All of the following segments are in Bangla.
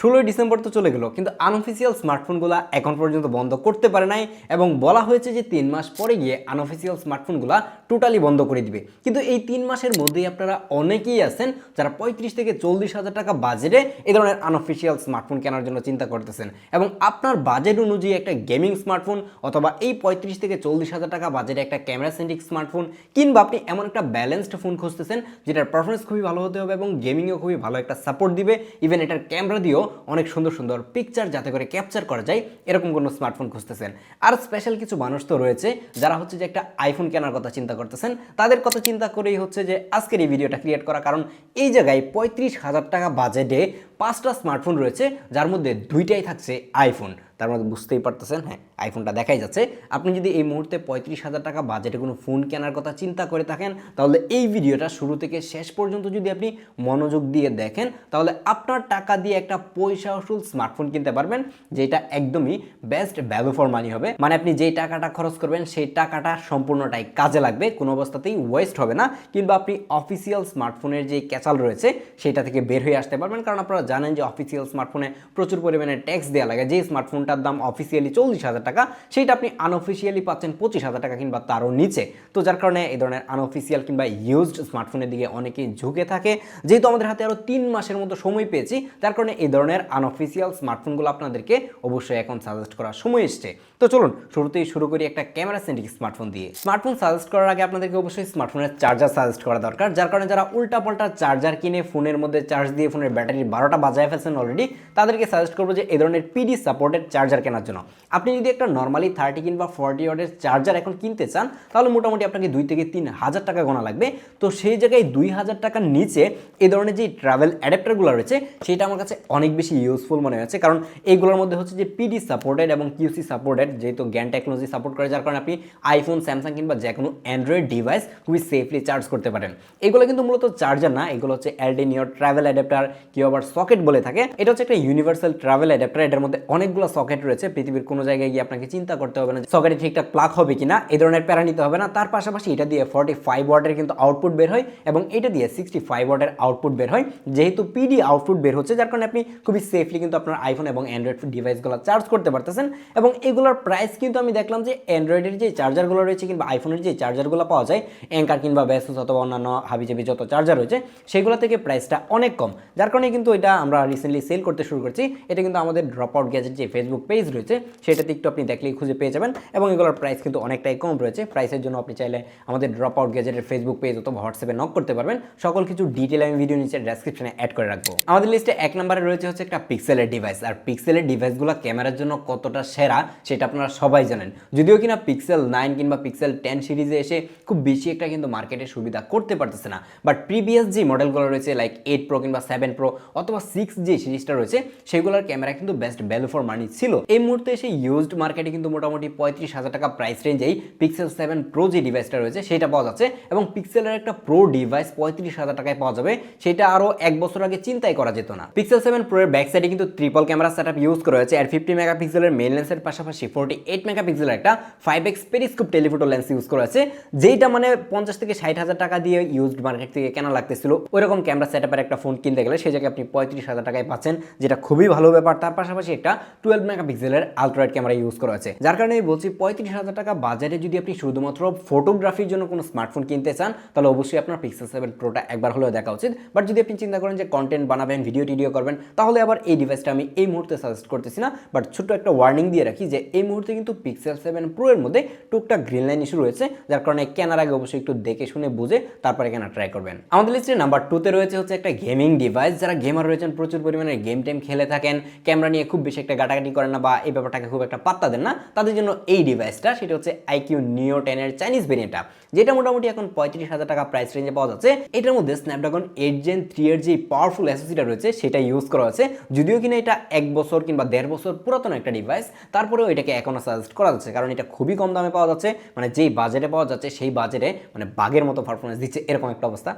16 ডিসেম্বর তো চলে গেল, কিন্তু আনঅফিসিয়াল স্মার্টফোনগুলো এখন পর্যন্ত বন্ধ করতে পারে নাই এবং বলা হয়েছে যে 3 মাস পরে গিয়ে আনঅফিসিয়াল স্মার্টফোনগুলো টোটালি বন্ধ করে দিবে। কিন্তু এই 3 মাসের মধ্যেই আপনারা অনেকেই আছেন যারা 35 থেকে 40 হাজার টাকা বাজেটে এই ধরনের আনঅফিসিয়াল স্মার্টফোন কেনার জন্য চিন্তা করতেছেন এবং আপনার বাজেট অনুযায়ী একটা গেমিং স্মার্টফোন অথবা এই 35 থেকে 40 হাজার টাকা বাজেটে একটা ক্যামেরা সেন্ট্রিক স্মার্টফোন কিংবা আপনি এমন একটা ব্যালেন্সড ফোন খুঁজতেছেন যেটার পারফরমেন্স খুবই ভালো হতে হবে এবং গেমিংয়েও খুবই ভালো একটা সাপোর্ট দিবে, ইভেন এটার ক্যামেরা দিয়েও অনেক সুন্দর সুন্দর পিকচার যাতে করে ক্যাপচার করা যায় এরকম কোনো স্মার্টফোন খুঁজতেছেন। আর স্পেশাল কিছু মানুষ তো রয়েছে যারা হচ্ছে যে একটা আইফোন কেনার কথা চিন্তা করতেছেন, তাদের কথা চিন্তা করেই হচ্ছে যে আজকের এই ভিডিওটা ক্রিয়েট করা। কারণ এই জায়গায় 35 হাজার টাকা বাজেটে 5টা স্মার্টফোন রয়েছে যার মধ্যে 2টাই থাকছে আইফোন। তার মধ্যে বুঝতেই পারতেছেন, হ্যাঁ আইফোনটা দেখাই যাচ্ছে। আপনি যদি এই মুহূর্তে 35 হাজার টাকা বাজেটে কোনো ফোন কেনার কথা চিন্তা করে থাকেন তাহলে এই ভিডিওটা শুরু থেকে শেষ পর্যন্ত যদি আপনি মনোযোগ দিয়ে দেখেন তাহলে আপনার টাকা দিয়ে একটা পয়সা আসল স্মার্টফোন কিনতে পারবেন, যেটা একদমই বেস্ট ভ্যালু ফর মানি হবে। মানে আপনি যেই টাকাটা খরচ করবেন সেই টাকাটা সম্পূর্ণটাই কাজে লাগবে, কোনো অবস্থাতেই ওয়েস্ট হবে না, কিংবা আপনি অফিসিয়াল স্মার্টফোনের যে ক্যাচাল রয়েছে সেটা থেকে বের হয়ে আসতে পারবেন। কারণ আপনারা জানেন যে অফিসিয়াল স্মার্টফোনে প্রচুর পরিমাণে ট্যাক্স দেওয়া লাগে। যে স্মার্টফোনটার দাম অফিসিয়ালি 40 হাজার টাকা সেটা আপনি আনঅফিসিয়ালি পাচ্ছেন 25 হাজার টাকা কিংবা তারও নিচে। তো যার কারণে এই ধরনের আনঅফিসিয়াল কিংবা ইউজড স্মার্টফোনের দিকে অনেকেই ঝুঁকে থাকে। যেহেতু আমাদের হাতে আরও 3 মাসের মতো সময় পেয়েছি, যার কারণে এই ধরনের আনঅফিসিয়াল স্মার্টফোনগুলো আপনাদেরকে অবশ্যই এখন সাজেস্ট করার সময় এসছে। তো চলুন শুরুতেই শুরু করি একটা ক্যামেরা সেন্ট্রিক স্মার্টফোন দিয়ে। স্মার্টফোন সাজেস্ট করার আগে আপনাদেরকে অবশ্যই স্মার্টফোনের চার্জার সাজেস্ট করা দরকার, যার কারণে যারা উল্টাপাল্টা চার্জার কিনে ফোনের মধ্যে চার্জ দিয়ে ফোনের ব্যাটারি 12টা বাজায় ফেলছেন অলরেডি, তাদেরকে সাজেস্ট করবো যে এই ধরনের পিডি সাপোর্টেড চার্জার কেনার জন্য। আপনি যদি একটা নর্মালি 30 কিংবা 40 ওয়াটের চার্জার এখন কিনতে চান তাহলে মোটামুটি আপনাকে 2 থেকে 3 হাজার টাকা গোনা লাগবে। তো সেই জায়গায় 2,000 টাকার নিচে এই ধরনের যে ট্রাভেল অ্যাডাপ্টারগুলো রয়েছে সেটা আমার কাছে অনেক বেশি ইউজফুল মনে হয়েছে। কারণ এইগুলোর মধ্যে হচ্ছে যে পিডি সাপোর্টেড এবং কিউসি সাপোর্টেড, যেহেতু জ্ঞান টেকনোলজি সাপোর্ট করে, যার কারণে আপনি আইফোন, স্যামসাং কিংবা যে কোনো অ্যান্ড্রয়েড ডিভাইস খুবই সেফলি চার্জ করতে পারেন। এগুলো কিন্তু মূলত চার্জার না, এগুলো হচ্ছে এলডিনিও ট্রাভেল অ্যাডাপ্টার, কেউ আবার সকেট বলে থাকে। এটা হচ্ছে একটা ইউনিভার্সাল ট্রাভেল অ্যাডাপ্টার। এটার মধ্যে অনেকগুলো সকেট রয়েছে, পৃথিবীর কোনো জায়গায় গিয়ে আপনাকে চিন্তা করতে হবে না সকেটে ঠিকঠাক প্লাগ হবে কিনা, এই ধরনের প্যারা নিতে হবে না। তার পাশাপাশি এটা দিয়ে 45 ওয়াটের কিন্তু আউটপুট বের হয় এবং এটা দিয়ে 65 ওয়াটের আউটপুট বের হয়। যেহেতু পিডি আউটপুট বের হচ্ছে যার কারণে আপনি খুবই সেফলি কিন্তু আপনার আইফোন এবং অ্যান্ড্রয়েড ডিভাইসগুলো চার্জ করতে পারতেছেন। এবং এগুলোর প্রাইস কিন্তু আমি দেখলাম যে অ্যান্ড্রয়েডের যে চার্জারগুলো রয়েছে কিংবা আইফোনের যে চার্জারগুলো পাওয়া যায় অ্যাঙ্কার কিংবা বেসুস অথবা অন্যান্য হাবিজাবি যত চার্জার রয়েছে সেগুলো থেকে প্রাইসটা অনেক কম, যার কারণে কিন্তু এটা আমরা রিসেন্টলি সেল করতে শুরু করছি। এটা কিন্তু আমাদের ড্রপ আউট গ্যাজেট যে ফেসবুক পেজ রয়েছে সেটাতে একটু আপনি দেখলেই খুঁজে পেয়ে যাবেন এবং এগুলোর প্রাইস কিন্তু অনেকটাই কম রয়েছে। প্রাইসের জন্য আপনি চাইলে আমাদের ড্রপ আউট গ্যাজেটের ফেসবুক পেজ অথবা হোয়াটসঅ্যাপে নক করতে পারবেন। সকল কিছু ডিটেল আমি ভিডিও নিচে ডেসক্রিপশনে অ্যাড করে রাখবো। আমাদের লিস্টে 1 নম্বরে রয়েছে হচ্ছে একটা পিক্সেলের ডিভাইস। আর পিক্সেলের ডিভাইসগুলো ক্যামেরার জন্য কতটা সেরা সেটা আপনারা সবাই জানেন। যদিও কিনা পিক্সেল 9 কিংবা পিক্সেল 10 সিরিজে এসে খুব বেশি একটা কিন্তু মার্কেটে সুবিধা করতে পারতেছে না, বাট প্রিভিয়াস যে মডেলগুলো রয়েছে লাইক 8 প্রো কিংবা 7 প্রো অথবা 6 যে সিরিজটা রয়েছে সেগুলোর ক্যামেরা কিন্তু বেস্ট ভ্যালু ফর মানি ছিল। এই মুহূর্তে এসে ইউজড মার্কেটে কিন্তু মোটামুটি 35,000 টাকা প্রাইস রেঞ্জেই পিক্সেল 7 প্রো যে ডিভাইসটা রয়েছে সেটা পাওয়া যাচ্ছে এবং পিক্সেলের একটা প্রো ডিভাইস 35,000 টাকায় পাওয়া যাবে, সেটা আরো 1 বছর আগে চিন্তাই করা যেত না। পিক্সেল 7 প্রো এর ব্যাক সাইডে কিন্তু ট্রিপল ক্যামেরা সেটআপ ইউজ করা হয়েছে আর 50 মেগাপিক্সেলের মেইন লেন্সের পাশাপাশি 48 মেগাপিক্সেলের একটা 5x periscope telephoto lens use করা আছে, যেটা মানে 50 থেকে 60,000 টাকা দিয়ে ইউজড মার্কেট থেকে কেনা লাগতেছিল। ওইরকম ক্যামেরা সেটআপের একটা ফোন কিনতে গেলে সেই জায়গায় আপনি 35,000 টাকায় পাচ্ছেন, যেটা খুবই ভালো ব্যাপার। তার পাশাপাশি একটা 12 মেগাপিক্সেলের আলট্রাওয়াইড ক্যামেরা ইউজ করা আছে, যার কারণে আমি বলছি 35,000 টাকা বাজারে যদি আপনি শুধুমাত্র ফটোগ্রাফির জন্য কোনো স্মার্টফোন কিনতে চান তাহলে অবশ্যই আপনার পিক্সেল 7 প্রোটা একবার হলেও দেখা উচিত। বাট যদি আপনি চিন্তা করেন যে কন্টেন্ট বানাবেন, ভিডিও টিডিও করবেন, তাহলে আবার এই ডিভাইসটা আমি এই মুহূর্তে সাজেস্ট করতেছি না। বাট ছোট্ট একটা ওয়ার্নিং দিয়ে রাখি যে এই মুহূর্তে কিন্তু পিক্সেল 7 প্রো এর মধ্যে টুকটাক গ্রিন লাইন ইস্যু রয়েছে, যার কারণে কেনার আগে অবশ্যই একটু দেখে শুনে বুঝে তারপরে কেনা ট্রাই করবেন। আমাদের লিস্টে নাম্বার 2 তে রয়েছে হচ্ছে একটা গেমিং ডিভাইস। যারা গেমার রয়েছেন, প্রচুর পরিমাণে গেম টেম খেলে থাকেন, ক্যামেরা নিয়ে খুব বেশি একটা গাটাগাটি করেন না বা এই ব্যাপারটাকে খুব একটা পাত্তা দেন না, তাদের জন্য এই ডিভাইসটা, সেটা হচ্ছে আইকিউ নিও 10 এর চাইনিজ ভেরিয়েন্টটা, যেটা মোটামুটি এখন 35,000 টাকা প্রাইস রেঞ্জে পাওয়া যাচ্ছে। এটার মধ্যে স্ন্যাপড্রাগন 8 জেন 3 এর যে পাওয়ারফুল এসওসিটা রয়েছে সেটা ইউজ করা আছে। যদিও কিনা এটা 1 বছর কিংবা 1.5 বছর পুরাতন একটা ডিভাইস, তারপরেও এটাকে এখনো সাজেস্ট করা যাচ্ছে কারণ এটা খুবই কম দামে পাওয়া যাচ্ছে। মানে যেই বাজেটে পাওয়া যাচ্ছে সেই বাজেটে মানে বাগের মতো পারফরমেন্স দিচ্ছে এরকম একটা অবস্থা।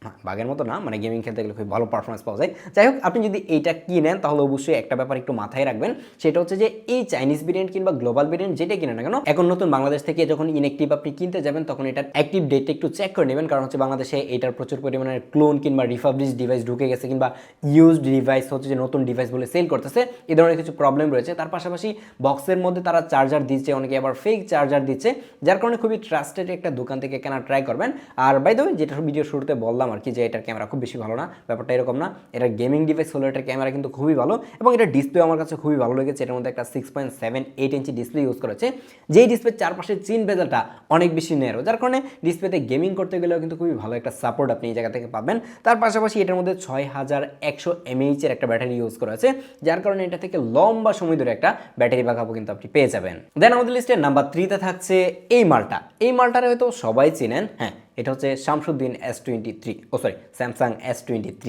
বাঘের মতো না, মানে গেমিং খেলতে গেলে খুব ভালো পারফরমেন্স পাওয়া যায়। যাই হোক, আপনি যদি এইটা কিনেন তাহলে অবশ্যই একটা ব্যাপার একটু মাথায় রাখবেন, সেটা হচ্ছে যে এই চাইনিজ ভেরিয়েন্ট কিংবা গ্লোবাল ভেরিয়েন্ট যেটা কিনে না কেন, এখন নতুন বাংলাদেশ থেকে যখন ইনঅ্যাক্টিভ আপনি কিনতে যাবেন তখন এটার অ্যাক্টিভ ডেটটা একটু চেক করে নেবেন, কারণ হচ্ছে বাংলাদেশে এটার প্রচুর পরিমাণে ক্লোন কিংবা রিফাবলিশ ডিভাইস ঢুকে গেছে, কিংবা ইউজড ডিভাইস হচ্ছে যে নতুন ডিভাইস বলে সেল করতেছে, এই ধরনের কিছু প্রবলেম রয়েছে। তার পাশাপাশি বক্সের মধ্যে তারা চার্জার দিচ্ছে, অনেকে আবার ফেক চার্জার দিচ্ছে, যার কারণে খুবই ট্রাস্টেড একটা দোকান থেকে কেনা ট্রাই করবেন। আর বাই দ্য ওয়ে, যেটা ভিডিও শুরুতে বললাম আর কি, যে এটার ক্যামেরা খুব বেশি ভালো না, ব্যাপারটা এরকম না। এটা গেমিং ডিভাইস হলো, এটার ক্যামেরা কিন্তু খুবই ভালো, এবং এটা ডিসপ্লে আমার কাছে খুবই ভালো লেগেছে। এটার মধ্যে একটা 6.78 ইঞ্চি ডিসপ্লে ইউজ করেছে, যেই ডিসপ্লে চারপাশে চিন বেজেলটা অনেক বেশি ন্যারো, যার কারণে ডিসপ্লেতে গেমিং করতে গেলেও কিন্তু খুবই ভালো একটা সাপোর্ট আপনি এই জায়গা থেকে পাবেন। তার পাশাপাশি এটার মধ্যে 6100 mAh এর একটা ব্যাটারি ইউজ করা আছে, যার কারণে এটা থেকে লম্বা সময় ধরে একটা ব্যাটারি ব্যাকআপও কিন্তু আপনি পেয়ে যাবেন। দেন আমাদের লিস্টে নাম্বার 3-তে থাকছে এই মালটা। এই মালটারে হয়তো সবাই চিনেন, হ্যাঁ, এটা হচ্ছে শামসুদ্দিন S23, স্যামসাং S23।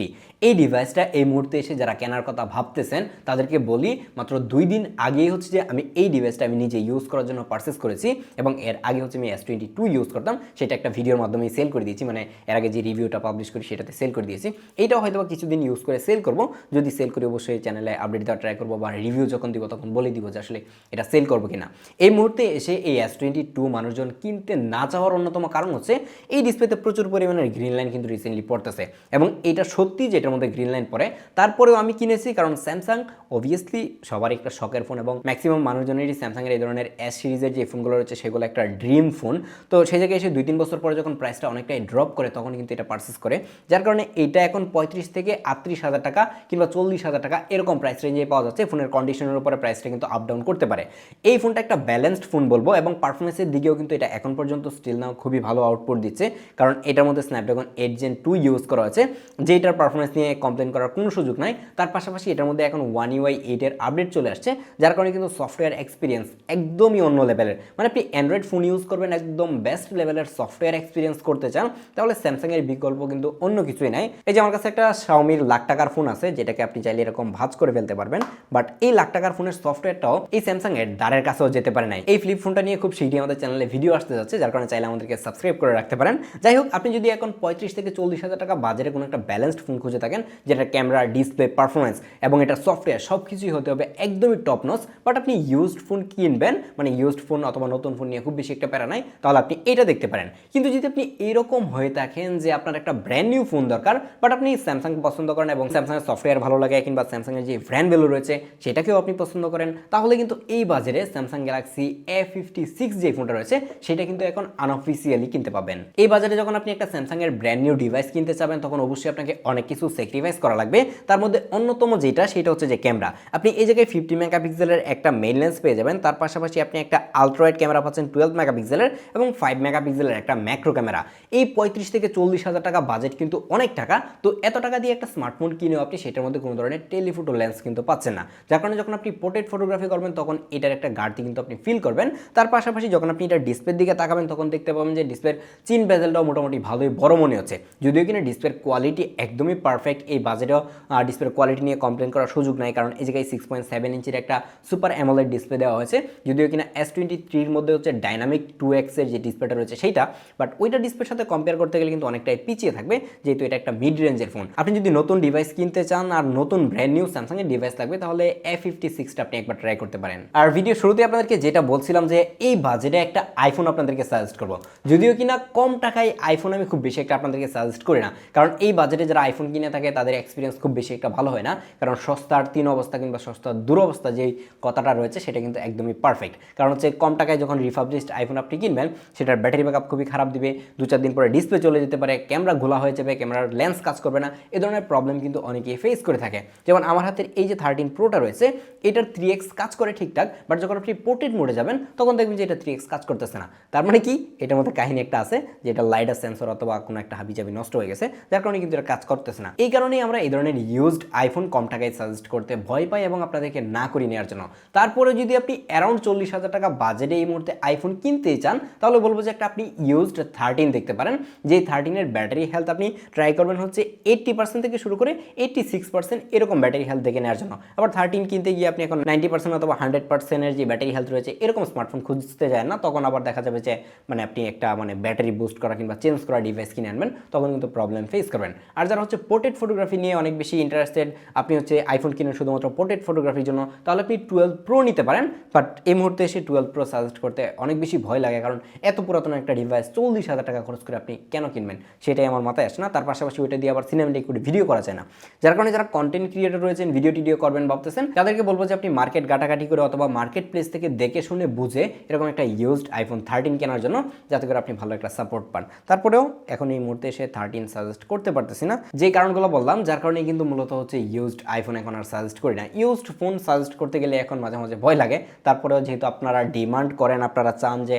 এই ডিভাইসটা এই মুহূর্তে এসে যারা কেনার কথা ভাবতেছেন তাদেরকে বলি, মাত্র 2 দিন আগেই হচ্ছে যে আমি এই ডিভাইসটা আমি নিজে ইউজ করার জন্য পারচেস করেছি, এবং এর আগে হচ্ছে আমি S22 ইউজ করতাম, সেটা একটা ভিডিওর মাধ্যমে সেল করে দিয়েছি, মানে এর আগে যে রিভিউটা পাবলিশ করি সেটাতে সেল করে দিয়েছি। এইটাও হয়তো কিছুদিন ইউজ করে সেল করব, যদি সেল করি অবশ্যই চ্যানেলে আপডেট দেওয়ার ট্রাই করবো, বা রিভিউ যখন দিব তখন বলে দিব যে আসলে এটা সেল করবো কিনা। এই মুহূর্তে এসে এই S22 মানুষজন কিনতে না চাওয়ার অন্যতম কারণ হচ্ছে এই ডিসপ্লেতে প্রচুর পরিমাণের গ্রিন লাইন কিন্তু রিসেন্টলি পড়তেছে, এবং এটা সত্যি যে এটার মধ্যে গ্রিন লাইন পড়ে। তারপরেও আমি কিনেছি, কারণ স্যামসাং অবভিয়াসলি সবার একটা শখের ফোন, এবং ম্যাক্সিমাম মানুষজনেরই স্যামসাংয়ের এই ধরনের S সিরিজের যে ফোনগুলো রয়েছে সেগুলো একটা ড্রিম ফোন। তো সেই জায়গায় এসে 2-3 বছর পরে যখন প্রাইসটা অনেকটাই ড্রপ করে তখন কিন্তু এটা পারচেস করে, যার কারণে এটা এখন 35 থেকে 38,000 টাকা কিংবা 40,000 টাকা এরকম প্রাইস রেঞ্জে পাওয়া যাচ্ছে। ফোনের কন্ডিশনের উপরে প্রাইসটা কিন্তু আপ ডাউন করতে পারে। এই ফোনটা একটা ব্যালেন্সড ফোন বলবো, এবং পারফরমেন্সের দিকেও কিন্তু এটা এখন পর্যন্ত স্টিল নাও খুবই ভালো আউটপুট দিচ্ছে, কারণ এটার মধ্যে স্ন্যাপড্রাগন 8 Gen 2 ইউজ করা আছে, যেটার পারফরমেন্স নিয়ে কমপ্লেন করার কোনো সুযোগ নাই। তার পাশাপাশি এটার মধ্যে এখন One UI 8 এর আপডেট চলে আসছে, যার কারণে কিন্তু সফটওয়্যার এক্সপিরিয়েন্স একদমই অন্য লেভেলের। মানে আপনি অ্যান্ড্রয়েড ফোন ইউজ করবেন, একদম বেস্ট লেভেলের সফটওয়্যার এক্সপিরিয়েন্স করতে চান, তাহলে স্যামসাংয়ের বিকল্প কিন্তু অন্য কিছুই নাই। এই যে আমার কাছে একটা Xiaomi লাখ টাকার ফোন আছে, যেটাকে আপনি চাইলে এরকম ভাঁজ করে ফেলতে পারবেন, বাট এই লাখ টাকার ফোনের সফটওয়্যারটাও এই স্যামসাং এর দ্বারের কাছেও যেতে পারে নাই। এই ফ্লিপ ফোনটা নিয়ে খুব শীঘ্রই আমাদের চ্যানেলে ভিডিও আসতে যাচ্ছে, যার কারণে চাইলে আমাদেরকে সাবস্ক্রাইব করে রাখতে পারেন। যাই হোক, আপনি যদি এখন 35 থেকে 40,000 টাকা বাজারে কোনো একটা ব্যালেন্সড ফোন খুঁজে থাকেন, যেটা ক্যামেরা, ডিসপ্লে, পারফরমেন্স এবং এটা সফটওয়্যার সব কিছুই হতে হবে একদমই টপ নচ, বাট আপনি ইউজড ফোন কিনবেন, মানে ইউজড ফোন অথবা নতুন ফোন নিয়ে খুব বেশি একটা প্যারা নাই, তাহলে আপনি এটা দেখতে পারেন। কিন্তু যদি আপনি এরকম হয়ে থাকেন যে আপনার একটা ব্র্যান্ড নিউ ফোন দরকার, বাট আপনি স্যামসাং পছন্দ করেন এবং স্যামসাংয়ের সফটওয়্যার ভালো লাগে, কিংবা স্যামসাংয়ের যে ব্র্যান্ড ভ্যালু রয়েছে সেটাকেও আপনি পছন্দ করেন, তাহলে কিন্তু এই বাজারে স্যামসাং গ্যালাক্সি A56 যে ফোনটা রয়েছে সেটা কিন্তু এখন আনঅফিসিয়ালি কিনতে পাবেন। এই বাজারে যখন আপনি একটা স্যামসাংয়ের ব্র্যান্ড নিউ ডিভাইস কিনতে চাবেন তখন অবশ্যই আপনাকে অনেক কিছু স্যাক্রিফাইস করা লাগবে। তার মধ্যে অন্যতম যেটা, সেটা হচ্ছে যে ক্যামেরা। আপনি এই জায়গায় 50 মেগাপিক্সেলের একটা মেইন লেন্স পেয়ে যাবেন, তার পাশাপাশি আপনি একটা আলট্রাওয়াইড ক্যামেরা পাচ্ছেন 12 মেগাপিক্সেলের এবং 5 মেগাপিক্সেলের একটা ম্যাক্রো ক্যামেরা। এই 35 থেকে 40,000 টাকা বাজেট কিন্তু অনেক টাকা। তো এত টাকা দিয়ে একটা স্মার্টফোন কিনেও আপনি সেটার মধ্যে কোনো ধরনের টেলিফোটো লেন্স কিন্তু পাচ্ছেন না, যার কারণে যখন আপনি পোর্ট্রেট ফটোগ্রাফি করবেন তখন এটার একটা ঘাটতি কিন্তু আপনি ফিল করবেন। তার পাশাপাশি যখন আপনি এটা ডিসপ্লের দিকে তাকাবেন তখন দেখতে পাবেন যে ডিসপ্লের চিন বেজেলটাও মোটামুটি ভালোই বড় মনে হচ্ছে, যদিও কিনা ডিসপ্লের কোয়ালিটি একদমই পারফেক্ট। এই বাজেটেও ডিসপ্লের কোয়ালিটি নিয়ে কমপ্লেন করার সুযোগ নাই, কারণ এই জায়গায় 6.7 ইঞ্চির একটা সুপার অ্যামোলেড ডিসপ্লে দেওয়া হয়েছে, যদিও কিনা S23 মধ্যে হচ্ছে ডাইনামিক 2x এর যে ডিসপ্লেটা রয়েছে সেইটা, বাট ওইটা ডিসপ্লের সাথে কম্পেয়ার করতে গেলে কিন্তু অনেকটাই পিছিয়ে থাকবে, যেহেতু এটা একটা মিড রেঞ্জের ফোন। আপনি যদি নতুন ডিভাইস কিনতে চান আর নতুন ব্র্যান্ড নিউ স্যামসাং এর ডিভাইস লাগবে, তাহলে A56টা আপনি একবার ট্রাই করতে পারেন। আর ভিডিও শুরুতে আপনাদেরকে যেটা বলছিলাম যে এই বাজেটে একটা আইফোন আপনাদেরকে সাজেস্ট করব, যদিও কিনা কম টাকায় আইফোন আমি খুব বেশি একটা আপনাদেরকে সাজেস্ট করি না, কারণ এই বাজেটে যারা আইফোন কিনে থাকে তাদের এক্সপিরিয়েন্স খুব বেশি একটা ভালো হয় না, কারণ সস্তার তিন অবস্থা কিংবা সস্তার দুরবস্থা যেই কথাটা রয়েছে সেটা কিন্তু একদমই পারফেক্ট। কারণ হচ্ছে কম টাকায় যখন রিফাবলিশড আইফোন আপনি কিনবেন সেটার ব্যাটারি ব্যাকআপ খুবই খারাপ দিবে, 2-4 দিন পরে ডিসপ্লে চলে যেতে পারে, ক্যামেরা ঘোলা হয়ে যাবে, ক্যামেরার লেন্স কাজ করবে না, এ ধরনের প্রবলেম কিন্তু অনেকেই ফেস করে থাকে। যেমন আমার হাতের এই যে 13 প্রোটা রয়েছে, এটার 3x কাজ করে ঠিকঠাক, বাট যখন আপনি পোর্ট্রেট মোডে যাবেন তখন দেখবেন যে এটা 3x কাজ করতেছে না। তার মানে কি, এটার মধ্যে কাহিনী একটা আছে, যেটা লাইডার সেন্সর অথবা কোনো একটা হাবিজাবি নষ্ট হয়ে গেছে, যার কারণে কিন্তু এটা কাজ করতেছে না। এই কারণেই আমরা এই ধরনের ইউজড আইফোন কম টাকায় সাজেস্ট করতে ভয় পাই এবং আপনাদেরকে না করি নেওয়ার জন্য। তারপরে যদি আপনি অ্যারাউন্ড 40,000 টাকা বাজেটে এই মুহূর্তে আইফোন কিনতেই চান, তাহলে বলবো যে একটা আপনি ইউজড 13 দেখতে পারেন, যে 13 এর ব্যাটারি হেলথ আপনি ট্রাই করবেন হচ্ছে 80% থেকে শুরু করে 86% এরকম ব্যাটারি হেলথ দেখে নেওয়ার জন্য। আবার 13 কিনতে গিয়ে আপনি এখন 90% অথবা 100% এর যে ব্যাটারি হেলথ রয়েছে এরকম স্মার্টফোন খুঁজতে যায় না, তখন আবার দেখা যাবে যে মানে আপনি একটা মানে ব্যাটারি বুস্ট করা কিংবা চেঞ্জ করা ডিভাইস কিনে আনবেন, তখন কিন্তু প্রবলেম ফেস করবেন। আর যারা হচ্ছে পোর্ট্রেট ফটোগ্রাফি নিয়ে অনেক বেশি ইন্টারেস্টেড, আপনি হচ্ছে আইফোন কিনেন শুধুমাত্র পোর্ট্রেট ফটোগ্রাফির জন্য, তাহলে আপনি 12 প্রো নিতে পারেন। বাট এই মুহূর্তে এসে 12 প্রো সাজেস্ট করতে অনেক বেশি ভয় লাগে, কারণ এত পুরাতন একটা ডিভাইস 40,000 টাকা খরচ করে আপনি কেন কিনবেন, সেটাই আমার মাথায় আসে না। তার পাশাপাশি ওইটা দিয়ে আবার সিনেমেটিক করে ভিডিও করা যায় না। যার কারণে যারা কন্টেন্ট ক্রিয়েটর রয়েছেন, ভিডিও টিডিও করবেন ভাবতেছেন, তাদেরকে বলবো যে আপনি মার্কেট ঘাটাঘাটি করে অথবা মার্কেট প্লেস থেকে দেখে শুনে বুঝে এরকম একটা ইউজড আইফোন 13 কেনার জন্য, যাতে করে আপনি ভালো একটা সাপোর্ট পান। তারপরেও এখন এই মুহূর্তে এসে 13 সাজেস্ট করতে পারতেছি না, যে কারণগুলো বললাম, যার কারণে কিন্তু মূলত হচ্ছে ইউজড আইফোন এখন আর সাজেস্ট করি না। ইউজড ফোন সাজেস্ট করতে গেলে এখন মাঝে মাঝে ভয় লাগে। তারপরেও যেহেতু আপনারা ডিমান্ড করেন, আপনারা চান যে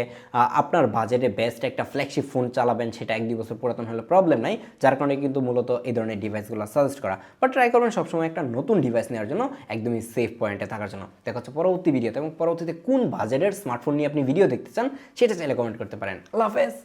আপনার বাজেটে বেস্ট একটা ফ্ল্যাগশিপ ফোন চালাবেন, সেটা 1-2 বছর পুরাতন হলে প্রবলেম নাই, যার কারণে কিন্তু মূলত এই ধরনের ডিভাইসগুলো সাজেস্ট করা। বাট ট্রাই করবেন সবসময় একটা নতুন ডিভাইস নেওয়ার জন্য, একদমই সেফ পয়েন্টে থাকার জন্য। দেখা হচ্ছে পরবর্তী ভিডিওতে, এবং পরবর্তীতে কোন বাজেটের স্মার্টফোন নিয়ে আপনি ভিডিও দেখতে চান সেটা চাইলে কমেন্ট করতে পারেন। আল্লাহ হাফেজ।